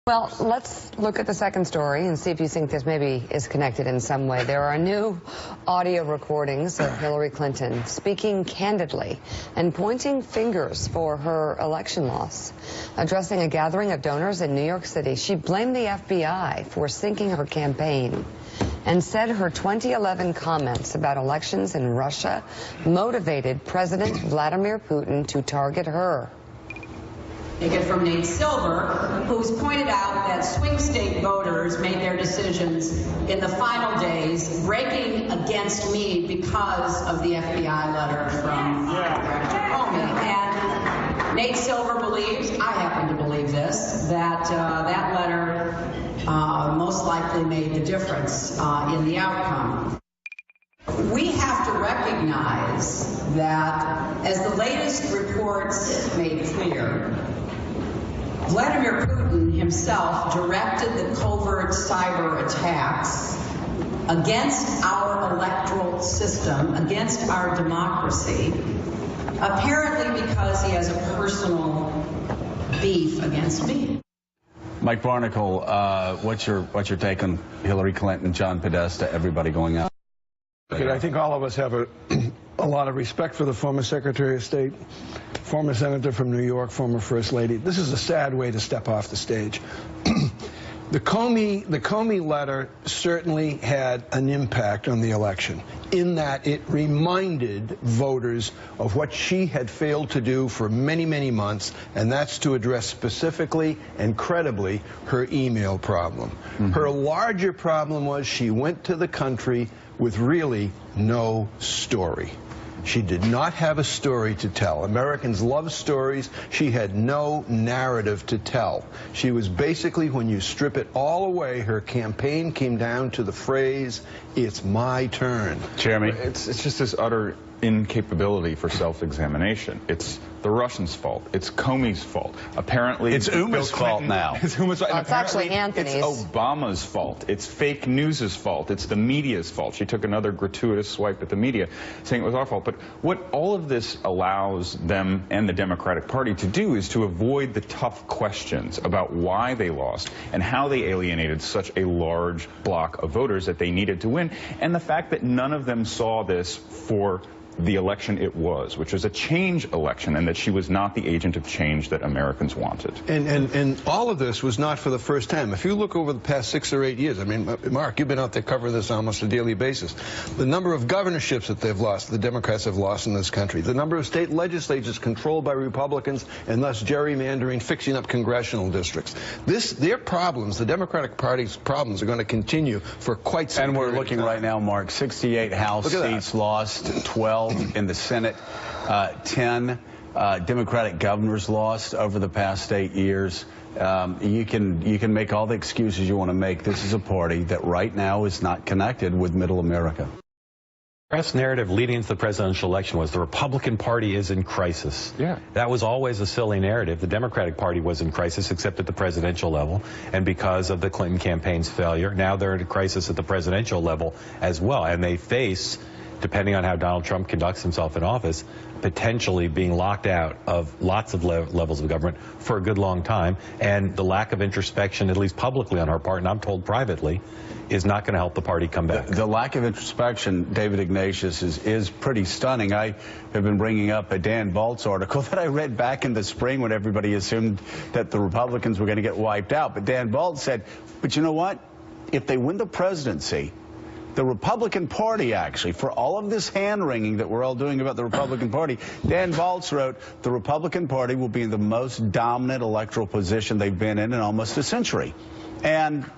Well, let's look at the second story and see if you think this maybe is connected in some way. There are new audio recordings of Hillary Clinton speaking candidly and pointing fingers for her election loss. Addressing a gathering of donors in New York City, she blamed the FBI for sinking her campaign and said her 2011 comments about elections in Russia motivated President Vladimir Putin to target her. Take it from Nate Silver, who's pointed out that swing state voters made their decisions in the final days, breaking against me because of the FBI letter from Director Comey. And Nate Silver believes, I happen to believe this, that that letter most likely made the difference in the outcome. We have to recognize that, as the latest reports made clear, Vladimir Putin himself directed the covert cyber attacks against our electoral system, against our democracy, apparently because he has a personal beef against me. Mike Barnacle, what's your take on Hillary Clinton, John Podesta, everybody going out? Okay, I think all of us have a lot of respect for the former Secretary of State, former Senator from New York, former First Lady. This is a sad way to step off the stage. The Comey letter certainly had an impact on the election in that it reminded voters of what she had failed to do for many, many months, and that's to address specifically and credibly her email problem. Her larger problem was she went to the country with really no story. She did not have a story to tell. Americans love stories. She had no narrative to tell. She was basically, when you strip it all away, her campaign came down to the phrase, "It's my turn." Jeremy? It's just this utter incapability for self-examination. It's the Russians' fault. It's Comey's fault. Apparently, it's Uma's fault now. It's Uma's fault. It's actually Anthony's. It's Obama's fault. It's fake news's fault. It's the media's fault. She took another gratuitous swipe at the media, saying it was our fault. But what all of this allows them and the Democratic Party to do is to avoid the tough questions about why they lost and how they alienated such a large block of voters that they needed to win, and the fact that none of them saw this for the election it was, which was a change election, and that she was not the agent of change that Americans wanted. And all of this was not for the first time. If you look over the past 6 or 8 years, I mean, Mark, you've been out there covering this almost a daily basis. The number of governorships that they've lost, the Democrats have lost in this country. The number of state legislatures controlled by Republicans and thus gerrymandering, fixing up congressional districts. Their problems, the Democratic Party's problems, are going to continue for quite some time. And we're looking right now, Mark, 68 House seats lost, 12 in the Senate, 10 Democratic governors lost over the past 8 years. You can make all the excuses you want to make. This is a party that right now is not connected with middle America. The press narrative leading into the presidential election was the Republican Party is in crisis. Yeah. That was always a silly narrative. The Democratic Party was in crisis, except at the presidential level, and because of the Clinton campaign's failure, now they're in a crisis at the presidential level as well, and they face, depending on how Donald Trump conducts himself in office, potentially being locked out of lots of levels of government for a good long time. And the lack of introspection, at least publicly on our part, and I'm told privately, is not going to help the party come back. The lack of introspection, David Ignatius, is pretty stunning. I have been bringing up a Dan Baltz article that I read back in the spring when everybody assumed that the Republicans were going to get wiped out. But Dan Baltz said, but you know what? If they win the presidency, the Republican Party, actually, for all of this hand-wringing that we're all doing about the Republican Party, Dan Baltz wrote, the Republican Party will be in the most dominant electoral position they've been in almost a century. And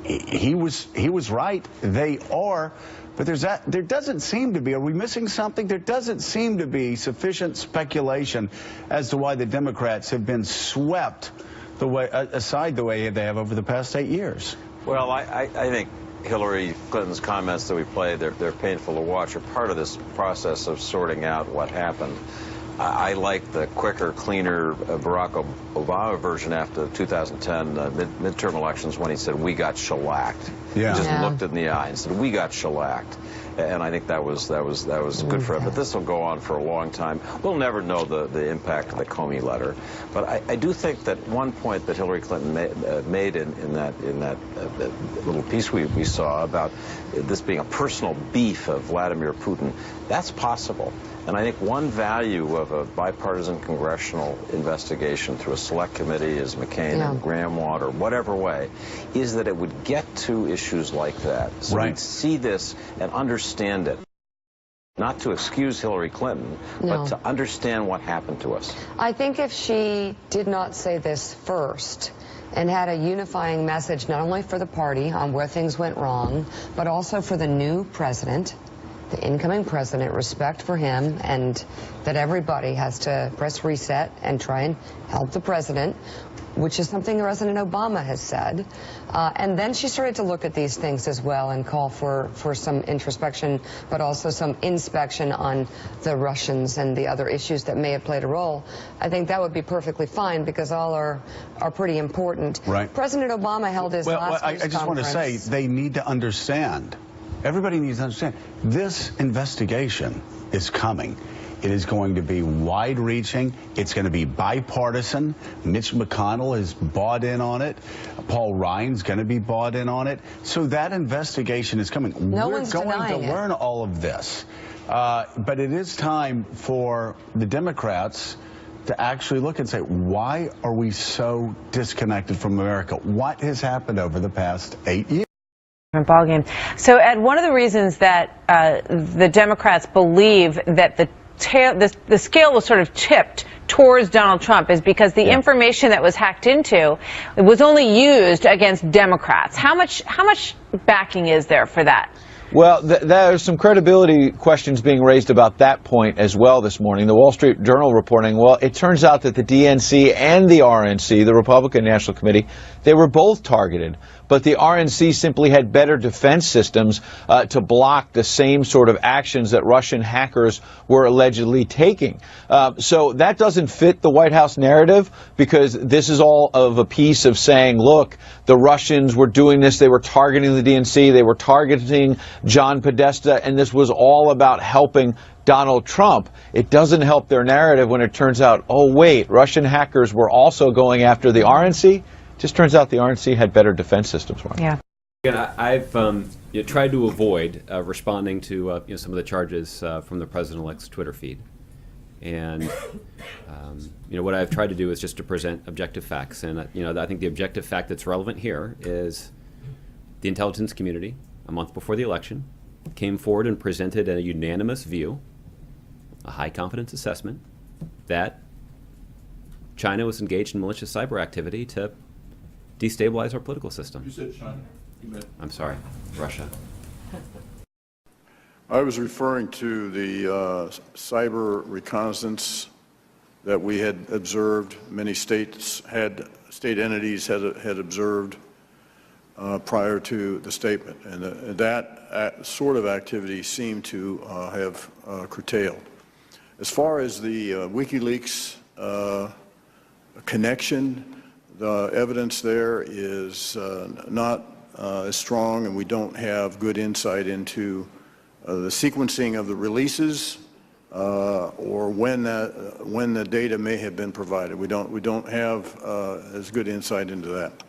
he was right. They are. But there doesn't seem to be, are we missing something? There doesn't seem to be sufficient speculation as to why the Democrats have been swept aside the way they have over the past 8 years. Well, I think Hillary Clinton's comments that we played, they're painful to watch, are part of this process of sorting out what happened. I like the quicker, cleaner Barack Obama version after the 2010 midterm elections when he said, "We got shellacked." Yeah. He just looked it in the eye and said, "We got shellacked." And I think that was good for him. But this will go on for a long time. We'll never know the impact of the Comey letter. But I do think that one point that Hillary Clinton made in that little piece we saw about this being a personal beef of Vladimir Putin, that's possible. And I think one value of a bipartisan congressional investigation through a select committee, as McCain and Graham want, or whatever way, is that it would get to issues like that. So we'd see this and understand it. Not to excuse Hillary Clinton, but to understand what happened to us. I think if she did not say this first and had a unifying message not only for the party on where things went wrong, but also for the new president, the incoming president, respect for him, and that everybody has to press reset and try and help the president, which is something President Obama has said. And then she started to look at these things as well and call for some introspection, but also some inspection on the Russians and the other issues that may have played a role. I think that would be perfectly fine because all are pretty important. Right. President Obama held his last I just want to say they need to understand. Everybody needs to understand this investigation is coming. It is going to be wide-reaching. It's going to be bipartisan. Mitch McConnell is bought in on it. Paul Ryan's going to be bought in on it. So that investigation is coming. We're going to learn all of this. But it is time for the Democrats to actually look and say, why are we so disconnected from America? What has happened over the past 8 years? Ball game. So, Ed, one of the reasons that the Democrats believe that the scale was sort of tipped towards Donald Trump is because the information that was hacked into was only used against Democrats. How much backing is there for that? Well, there's some credibility questions being raised about that point as well this morning. The Wall Street Journal reporting, well, it turns out that the DNC and the RNC, the Republican National Committee, they were both targeted. But the RNC simply had better defense systems to block the same sort of actions that Russian hackers were allegedly taking. So that doesn't fit the White House narrative because this is all of a piece of saying, look, the Russians were doing this. They were targeting the DNC. They were targeting John Podesta. And this was all about helping Donald Trump. It doesn't help their narrative when it turns out, oh, wait, Russian hackers were also going after the RNC. Just turns out the RNC had better defense systems. Yeah. Again, I've tried to avoid responding to some of the charges from the president-elect's Twitter feed, and what I've tried to do is just to present objective facts. And I think the objective fact that's relevant here is the intelligence community, a month before the election, came forward and presented a unanimous view, a high-confidence assessment, that China was engaged in malicious cyber activity to destabilize our political system. You said China. I'm sorry, Russia. I was referring to the cyber reconnaissance that we had observed. Many state entities had observed prior to the statement, and that sort of activity seemed to have curtailed. As far as the WikiLeaks connection, the evidence there is not as strong, and we don't have good insight into the sequencing of the releases or when the data may have been provided. We don't have as good insight into that.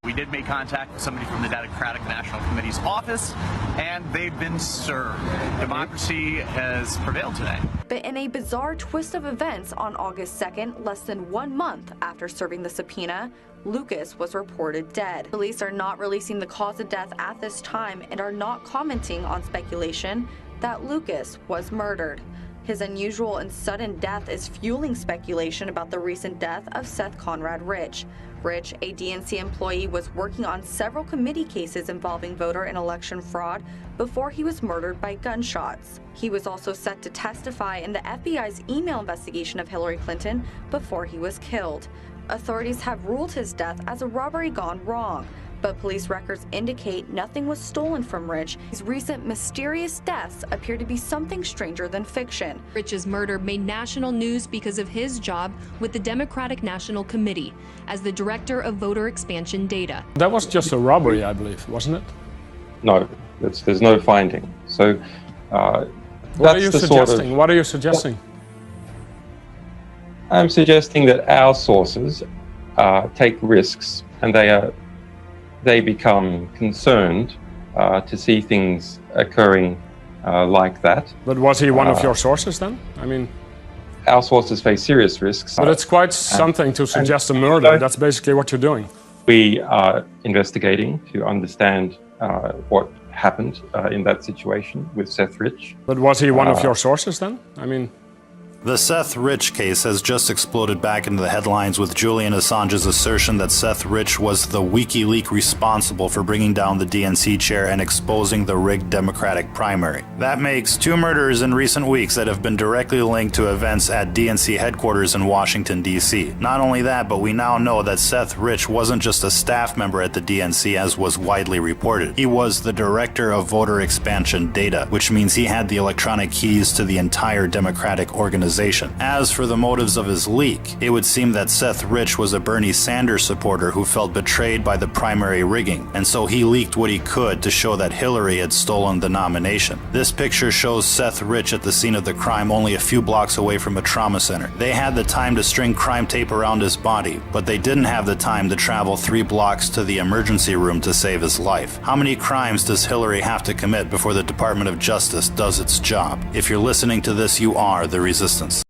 We did make contact with somebody from the Democratic National Committee's office, and they've been served. Democracy has prevailed today. But in a bizarre twist of events on August 2nd, less than 1 month after serving the subpoena, Lucas was reported dead. Police are not releasing the cause of death at this time and are not commenting on speculation that Lucas was murdered. His unusual and sudden death is fueling speculation about the recent death of Seth Conrad Rich. Rich, a DNC employee, was working on several committee cases involving voter and election fraud before he was murdered by gunshots. He was also set to testify in the FBI's email investigation of Hillary Clinton before he was killed. Authorities have ruled his death as a robbery gone wrong, But police records indicate nothing was stolen from Rich. His recent mysterious deaths appear to be something stranger than fiction. Rich's murder made national news because of his job with the Democratic National Committee as the director of voter expansion data. That was just a robbery, I believe, wasn't it? No, there's no finding. So what are you suggesting? What are you suggesting? I'm suggesting that our sources take risks, and they become concerned to see things occurring like that. But was he one of your sources then? I mean, our sources face serious risks. But it's quite something to suggest a murder. That's basically what you're doing. We are investigating to understand what happened in that situation with Seth Rich. But was he one of your sources then? I mean... The Seth Rich case has just exploded back into the headlines with Julian Assange's assertion that Seth Rich was the WikiLeaks responsible for bringing down the DNC chair and exposing the rigged Democratic primary. That makes 2 murders in recent weeks that have been directly linked to events at DNC headquarters in Washington, D.C. Not only that, but we now know that Seth Rich wasn't just a staff member at the DNC as was widely reported. He was the director of voter expansion data, which means he had the electronic keys to the entire Democratic organization. As for the motives of his leak, it would seem that Seth Rich was a Bernie Sanders supporter who felt betrayed by the primary rigging, and so he leaked what he could to show that Hillary had stolen the nomination. This picture shows Seth Rich at the scene of the crime only a few blocks away from a trauma center. They had the time to string crime tape around his body, but they didn't have the time to travel 3 blocks to the emergency room to save his life. How many crimes does Hillary have to commit before the Department of Justice does its job? If you're listening to this, you are the resistance.